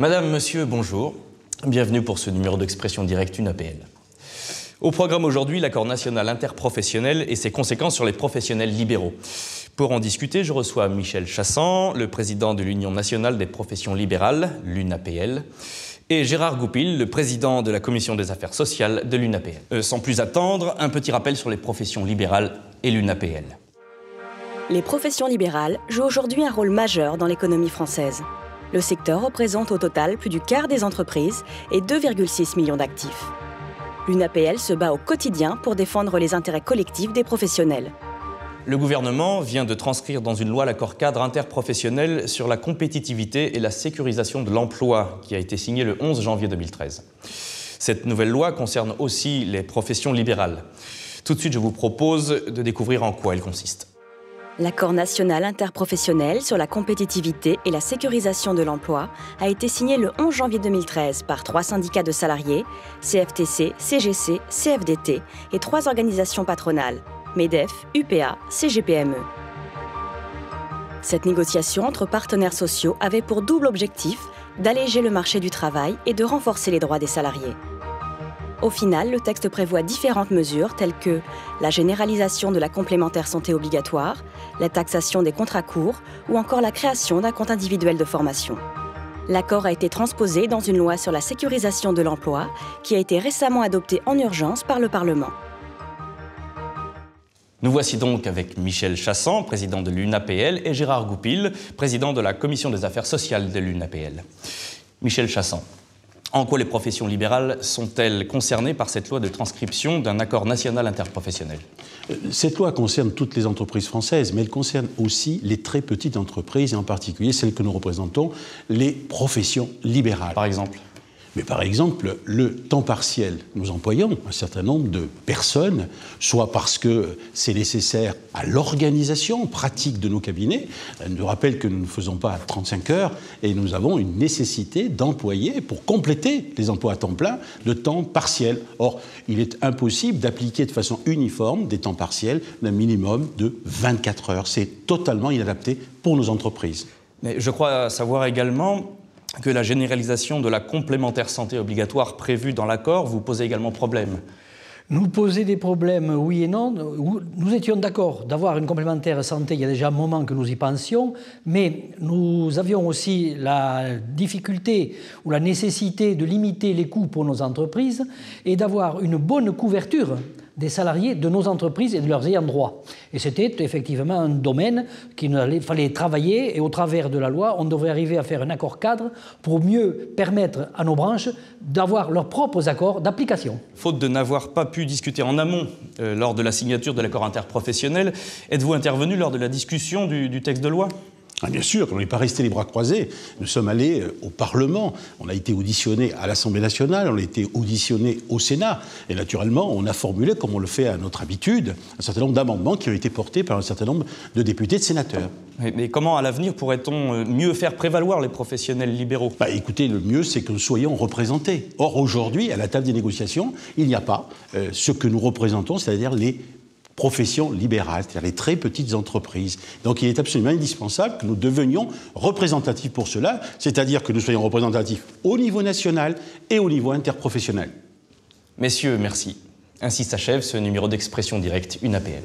Madame, monsieur, bonjour. Bienvenue pour ce numéro d'Expression Directe, une APL. Au programme aujourd'hui, l'accord national interprofessionnel et ses conséquences sur les professionnels libéraux. Pour en discuter, je reçois Michel Chassan, le président de l'Union nationale des professions libérales, l'UNAPL, et Gérard Goupil, le président de la commission des affaires sociales de l'UNAPL. Sans plus attendre, un petit rappel sur les professions libérales et l'UNAPL. Les professions libérales jouent aujourd'hui un rôle majeur dans l'économie française. Le secteur représente au total plus du quart des entreprises et 2,6 millions d'actifs. L'UNAPL se bat au quotidien pour défendre les intérêts collectifs des professionnels. Le gouvernement vient de transcrire dans une loi l'accord cadre interprofessionnel sur la compétitivité et la sécurisation de l'emploi qui a été signé le 11 janvier 2013. Cette nouvelle loi concerne aussi les professions libérales. Tout de suite, je vous propose de découvrir en quoi elle consiste. L'accord national interprofessionnel sur la compétitivité et la sécurisation de l'emploi a été signé le 11 janvier 2013 par 3 syndicats de salariés, CFTC, CGC, CFDT et 3 organisations patronales, MEDEF, UPA, CGPME. Cette négociation entre partenaires sociaux avait pour double objectif d'alléger le marché du travail et de renforcer les droits des salariés. Au final, le texte prévoit différentes mesures telles que la généralisation de la complémentaire santé obligatoire, la taxation des contrats courts ou encore la création d'un compte individuel de formation. L'accord a été transposé dans une loi sur la sécurisation de l'emploi qui a été récemment adoptée en urgence par le Parlement. Nous voici donc avec Michel Chassan, président de l'UNAPL, et Gérard Goupil, président de la commission des affaires sociales de l'UNAPL. Michel Chassan. En quoi les professions libérales sont-elles concernées par cette loi de transcription d'un accord national interprofessionnel ? Cette loi concerne toutes les entreprises françaises, mais elle concerne aussi les très petites entreprises, et en particulier celles que nous représentons, les professions libérales. Par exemple ? Mais par exemple, le temps partiel. Nous employons un certain nombre de personnes, soit parce que c'est nécessaire à l'organisation pratique de nos cabinets. Je nous rappelle que nous ne faisons pas 35 heures et nous avons une nécessité d'employer, pour compléter les emplois à temps plein, le temps partiel. Or, il est impossible d'appliquer de façon uniforme des temps partiels d'un minimum de 24 heures. C'est totalement inadapté pour nos entreprises. Mais je crois savoir également que la généralisation de la complémentaire santé obligatoire prévue dans l'accord vous posait également problème. Nous posait des problèmes, oui et non. Nous étions d'accord d'avoir une complémentaire santé, il y a déjà un moment que nous y pensions, mais nous avions aussi la difficulté ou la nécessité de limiter les coûts pour nos entreprises et d'avoir une bonne couverture des salariés de nos entreprises et de leurs ayants droit. Et c'était effectivement un domaine qu'il fallait travailler, et au travers de la loi, on devrait arriver à faire un accord cadre pour mieux permettre à nos branches d'avoir leurs propres accords d'application. Faute de n'avoir pas pu discuter en amont lors de la signature de l'accord interprofessionnel, êtes-vous intervenu lors de la discussion du texte de loi ? Bien sûr, on n'est pas resté les bras croisés. Nous sommes allés au Parlement, on a été auditionnés à l'Assemblée nationale, on a été auditionnés au Sénat. Et naturellement, on a formulé, comme on le fait à notre habitude, un certain nombre d'amendements qui ont été portés par un certain nombre de députés, de sénateurs. Mais comment, à l'avenir, pourrait-on mieux faire prévaloir les professionnels libéraux ? Écoutez, le mieux, c'est que nous soyons représentés. Or, aujourd'hui, à la table des négociations, il n'y a pas ce que nous représentons, c'est-à-dire les professions libérales, c'est-à-dire les très petites entreprises. Donc il est absolument indispensable que nous devenions représentatifs pour cela, c'est-à-dire que nous soyons représentatifs au niveau national et au niveau interprofessionnel. Messieurs, merci. Ainsi s'achève ce numéro d'Expression Directe, une APL.